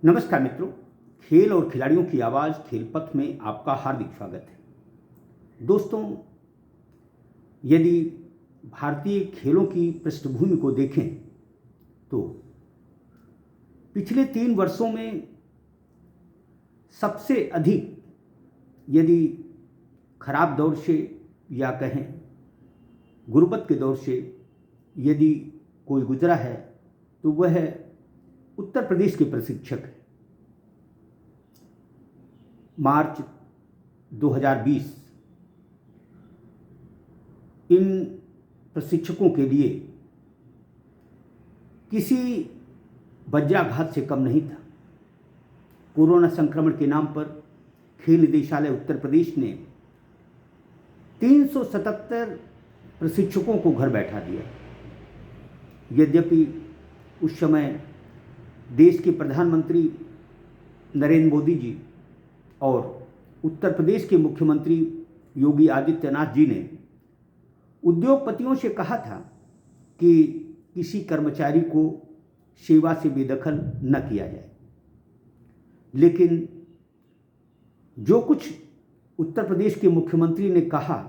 नमस्कार मित्रों, खेल और खिलाड़ियों की आवाज़ खेल पथ में आपका हार्दिक स्वागत है। दोस्तों, यदि भारतीय खेलों की पृष्ठभूमि को देखें तो पिछले 3 वर्षों में सबसे अधिक यदि खराब दौर से या कहें गुर्बत के दौर से यदि कोई गुजरा है तो वह उत्तर प्रदेश के प्रशिक्षक हैं। मार्च 2020 इन प्रशिक्षकों के लिए किसी वज्राघात से कम नहीं था। कोरोना संक्रमण के नाम पर खेल निदेशालय उत्तर प्रदेश ने 377 प्रशिक्षकों को घर बैठा दिया। यद्यपि उस समय देश के प्रधानमंत्री नरेंद्र मोदी जी और उत्तर प्रदेश के मुख्यमंत्री योगी आदित्यनाथ जी ने उद्योगपतियों से कहा था कि किसी कर्मचारी को सेवा से बेदखल न किया जाए, लेकिन जो कुछ उत्तर प्रदेश के मुख्यमंत्री ने कहा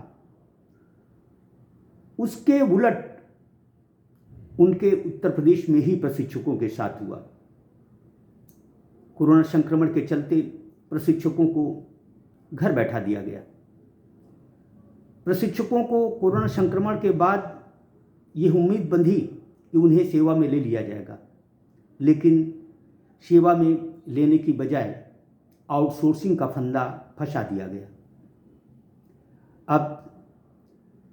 उसके उलट उनके उत्तर प्रदेश में ही प्रशिक्षकों के साथ हुआ। कोरोना संक्रमण के चलते प्रशिक्षकों को घर बैठा दिया गया। प्रशिक्षकों को कोरोना संक्रमण के बाद यह उम्मीद बंधी कि उन्हें सेवा में ले लिया जाएगा, लेकिन सेवा में लेने की बजाय आउटसोर्सिंग का फंदा फंसा दिया गया। अब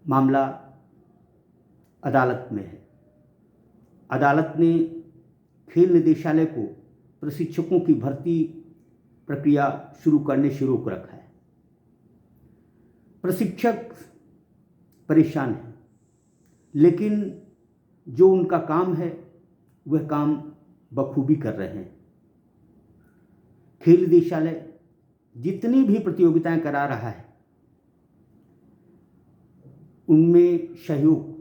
मामला अदालत में है। अदालत ने खेल निदेशालय को प्रशिक्षकों की भर्ती प्रक्रिया शुरू करने से रोक रखा है। प्रशिक्षक परेशान हैं, लेकिन जो उनका काम है वह काम बखूबी कर रहे हैं। खेल निदेशालय जितनी भी प्रतियोगिताएं करा रहा है उनमें सहयोग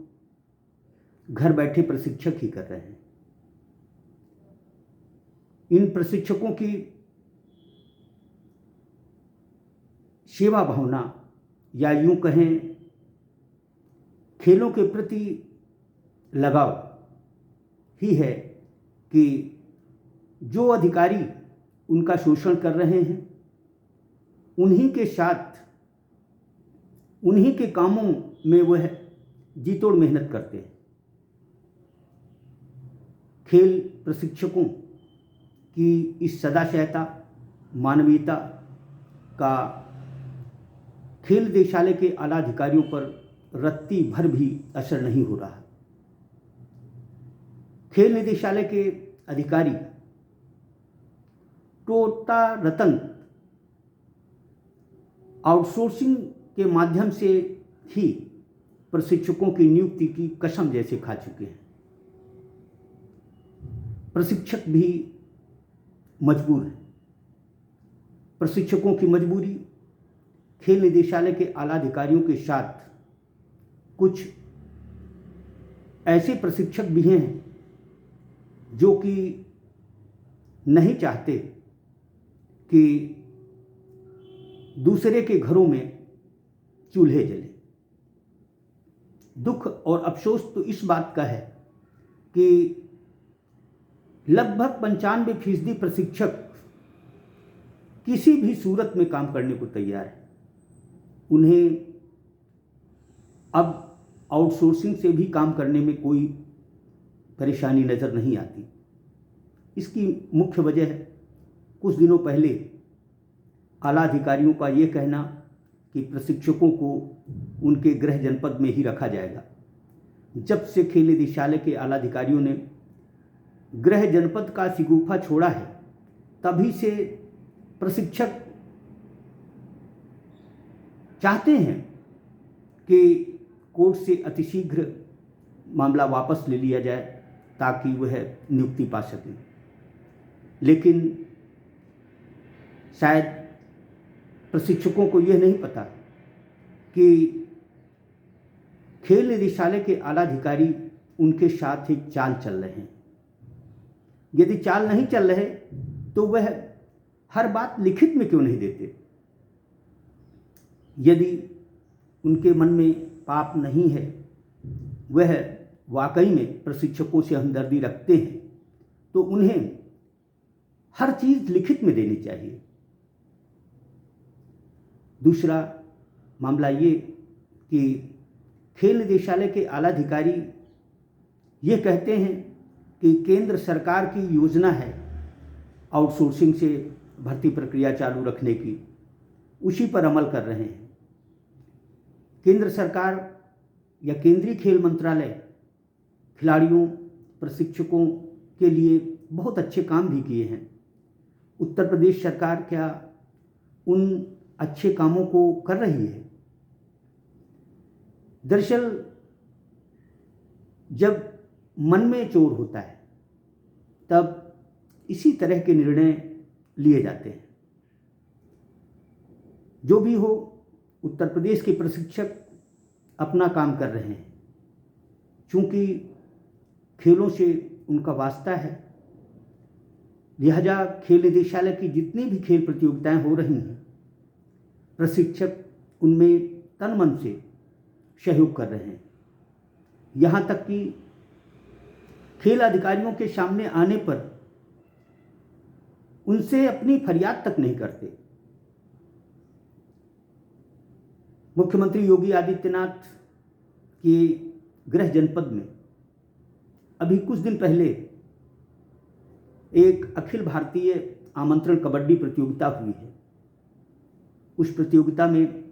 घर बैठे प्रशिक्षक ही कर रहे हैं। इन प्रशिक्षकों की सेवा भावना या यूं कहें खेलों के प्रति लगाव ही है कि जो अधिकारी उनका शोषण कर रहे हैं उन्हीं के साथ उन्हीं के कामों में वह जी तोड़ मेहनत करते हैं। खेल प्रशिक्षकों की इस सदाशयता मानवीयता का खेल निदेशालय के आला अधिकारियों पर रत्ती भर भी असर नहीं हो रहा। खेल निदेशालय के अधिकारी टोटा रतन आउटसोर्सिंग के माध्यम से ही प्रशिक्षकों की नियुक्ति की कसम जैसे खा चुके हैं। प्रशिक्षक भी मजबूर हैं। प्रशिक्षकों की मजबूरी खेल निदेशालय के आला अधिकारियों के साथ कुछ ऐसे प्रशिक्षक भी हैं जो कि नहीं चाहते कि दूसरे के घरों में चूल्हे जलें। दुख और अफसोस तो इस बात का है कि लगभग 95% प्रशिक्षक किसी भी सूरत में काम करने को तैयार है। उन्हें अब आउटसोर्सिंग से भी काम करने में कोई परेशानी नज़र नहीं आती। इसकी मुख्य वजह है कुछ दिनों पहले आला अधिकारियों का ये कहना कि प्रशिक्षकों को उनके गृह जनपद में ही रखा जाएगा। जब से खेल निदेशालय के आला अधिकारियों ने गृह जनपद का शिगुफा छोड़ा है तभी से प्रशिक्षक चाहते हैं कि कोर्ट से अतिशीघ्र मामला वापस ले लिया जाए ताकि वह नियुक्ति पा सकें, लेकिन शायद प्रशिक्षकों को यह नहीं पता कि खेल निदेशालय के आला अधिकारी उनके साथ एक चाल चल रहे हैं। यदि चाल नहीं चल रहे तो वह हर बात लिखित में क्यों नहीं देते? यदि उनके मन में पाप नहीं है, वह वाकई में प्रशिक्षकों से हमदर्दी रखते हैं, तो उन्हें हर चीज़ लिखित में देनी चाहिए। दूसरा मामला ये कि खेल निदेशालय के आला अधिकारी ये कहते हैं कि केंद्र सरकार की योजना है आउटसोर्सिंग से भर्ती प्रक्रिया चालू रखने की, उसी पर अमल कर रहे हैं। केंद्र सरकार या केंद्रीय खेल मंत्रालय खिलाड़ियों, प्रशिक्षकों के लिए बहुत अच्छे काम भी किए हैं। उत्तर प्रदेश सरकार क्या उन अच्छे कामों को कर रही है? दरअसल जब मन में चोर होता है तब इसी तरह के निर्णय लिए जाते हैं। जो भी हो, उत्तर प्रदेश के प्रशिक्षक अपना काम कर रहे हैं। चूंकि खेलों से उनका वास्ता है, लिहाजा खेल निदेशालय की जितनी भी खेल प्रतियोगिताएं हो रही हैं, प्रशिक्षक उनमें तन मन से सहयोग कर रहे हैं। यहाँ तक कि खेल अधिकारियों के सामने आने पर उनसे अपनी फरियाद तक नहीं करते। मुख्यमंत्री योगी आदित्यनाथ के गृह जनपद में अभी कुछ दिन पहले एक अखिल भारतीय आमंत्रण कबड्डी प्रतियोगिता हुई है। उस प्रतियोगिता में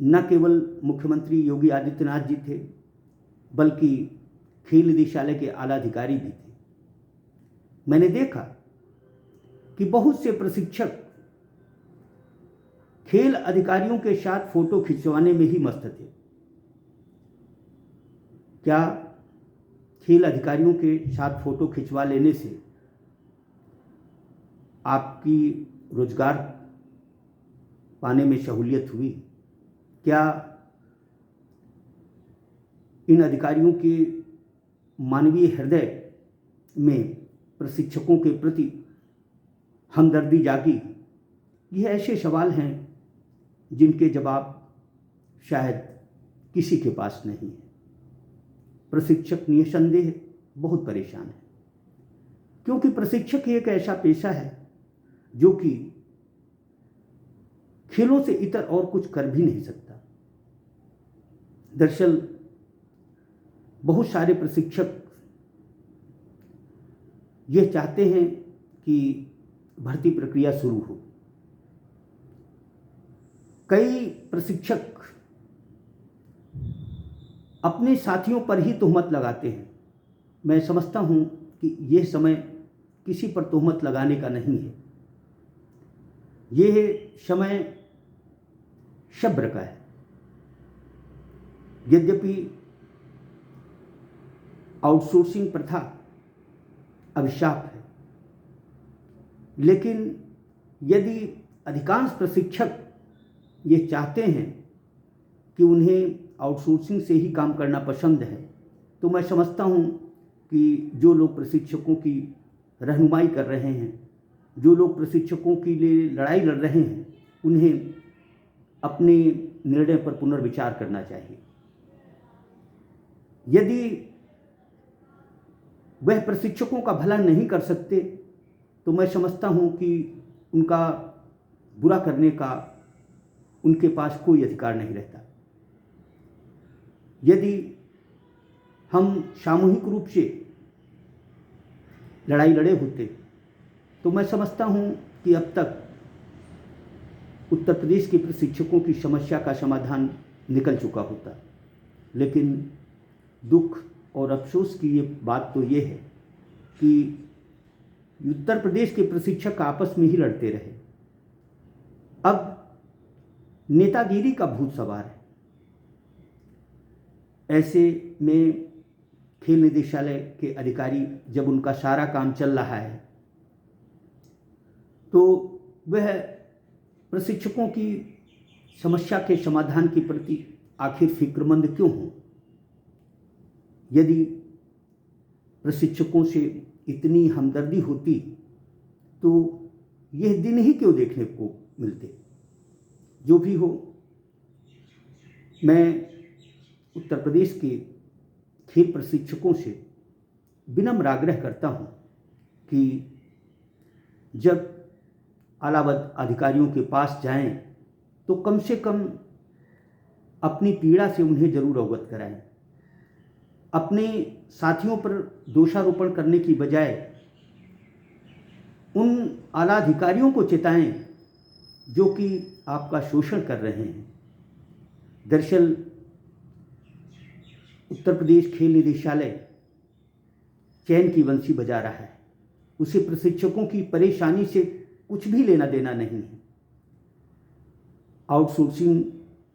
न केवल मुख्यमंत्री योगी आदित्यनाथ जी थे, बल्कि खेल निदेशालय के आला अधिकारी भी थे। मैंने देखा कि बहुत से प्रशिक्षक खेल अधिकारियों के साथ फोटो खिंचवाने में ही मस्त थे। क्या खेल अधिकारियों के साथ फोटो खिंचवा लेने से आपकी रोजगार पाने में सहूलियत हुई? क्या इन अधिकारियों के मानवीय हृदय में प्रशिक्षकों के प्रति हमदर्दी जागी? ये ऐसे सवाल हैं जिनके जवाब शायद किसी के पास नहीं है। प्रशिक्षक निसंदेह बहुत परेशान है, क्योंकि प्रशिक्षक एक ऐसा पेशा है जो कि खेलों से इतर और कुछ कर भी नहीं सकता। दरअसल बहुत सारे प्रशिक्षक ये चाहते हैं कि भर्ती प्रक्रिया शुरू हो। कई प्रशिक्षक अपने साथियों पर ही तोहमत लगाते हैं। मैं समझता हूं कि यह समय किसी पर तोहमत लगाने का नहीं है। यह समय सब्र का है। यद्यपि आउटसोर्सिंग प्रथा अभिशाप है, लेकिन यदि अधिकांश प्रशिक्षक ये चाहते हैं कि उन्हें आउटसोर्सिंग से ही काम करना पसंद है, तो मैं समझता हूँ कि जो लोग प्रशिक्षकों की रहनुमाई कर रहे हैं, जो लोग प्रशिक्षकों के लिए लड़ाई लड़ रहे हैं, उन्हें अपने निर्णय पर पुनर्विचार करना चाहिए। यदि वह प्रशिक्षकों का भला नहीं कर सकते, तो मैं समझता हूँ कि उनका बुरा करने का उनके पास कोई अधिकार नहीं रहता। यदि हम सामूहिक रूप से लड़ाई लड़े होते, तो मैं समझता हूँ कि अब तक उत्तर प्रदेश के प्रशिक्षकों की समस्या का समाधान निकल चुका होता। लेकिन दुख और अफसोस की ये बात तो ये है कि उत्तर प्रदेश के प्रशिक्षक आपस में ही लड़ते रहे। अब नेतागिरी का भूत सवार है। ऐसे में खेल निदेशालय के अधिकारी जब उनका सारा काम चल रहा है, तो वह प्रशिक्षकों की समस्या के समाधान के प्रति आखिर फिक्रमंद क्यों हों? यदि प्रशिक्षकों से इतनी हमदर्दी होती तो यह दिन ही क्यों देखने को मिलते। जो भी हो, मैं उत्तर प्रदेश के खेल प्रशिक्षकों से विनम्र आग्रह करता हूं कि जब आलावद अधिकारियों के पास जाएं तो कम से कम अपनी पीड़ा से उन्हें जरूर अवगत कराएं। अपने साथियों पर दोषारोपण करने की बजाय उन आला अधिकारियों को चेताएं जो कि आपका शोषण कर रहे हैं। दरअसल उत्तर प्रदेश खेल निदेशालय चैन की बंसी बजा रहा है, उसे प्रशिक्षकों की परेशानी से कुछ भी लेना देना नहीं है। आउटसोर्सिंग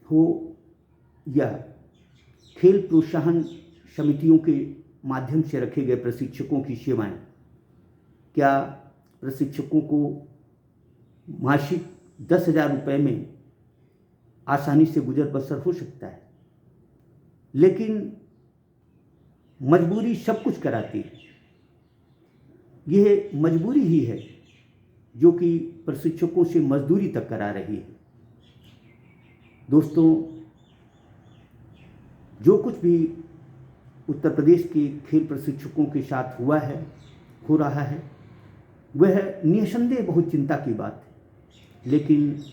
हो या खेल प्रोत्साहन समितियों के माध्यम से रखे गए प्रशिक्षकों की सेवाएं, क्या प्रशिक्षकों को मासिक 10,000 रुपये में आसानी से गुजर बसर हो सकता है, लेकिन मजबूरी सब कुछ कराती है। यह मजबूरी ही है जो कि प्रशिक्षकों से मजदूरी तक करा रही है। दोस्तों, जो कुछ भी उत्तर प्रदेश के खेल प्रशिक्षकों के साथ हुआ है, हो रहा है, वह निसंदेह बहुत चिंता की बात है। लेकिन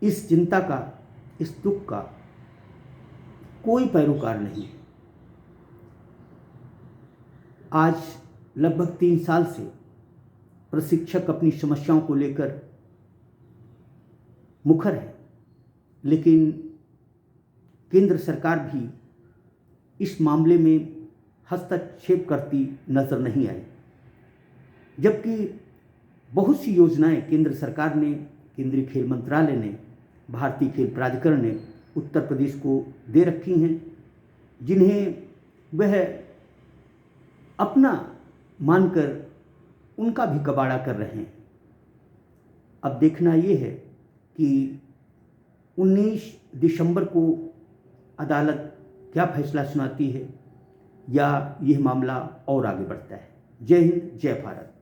इस चिंता का, इस दुख का कोई पैरोकार नहीं। आज लगभग 3 साल से प्रशिक्षक अपनी समस्याओं को लेकर मुखर है, लेकिन केंद्र सरकार भी इस मामले में हस्तक्षेप करती नजर नहीं आई। जबकि बहुत सी योजनाएं केंद्र सरकार ने, केंद्रीय खेल मंत्रालय ने, भारतीय खेल प्राधिकरण ने उत्तर प्रदेश को दे रखी हैं, जिन्हें वह अपना मानकर उनका भी कबाड़ा कर रहे हैं। अब देखना ये है कि 19 दिसंबर को अदालत क्या फैसला सुनाती है या यह मामला और आगे बढ़ता है। जय हिंद, जय भारत।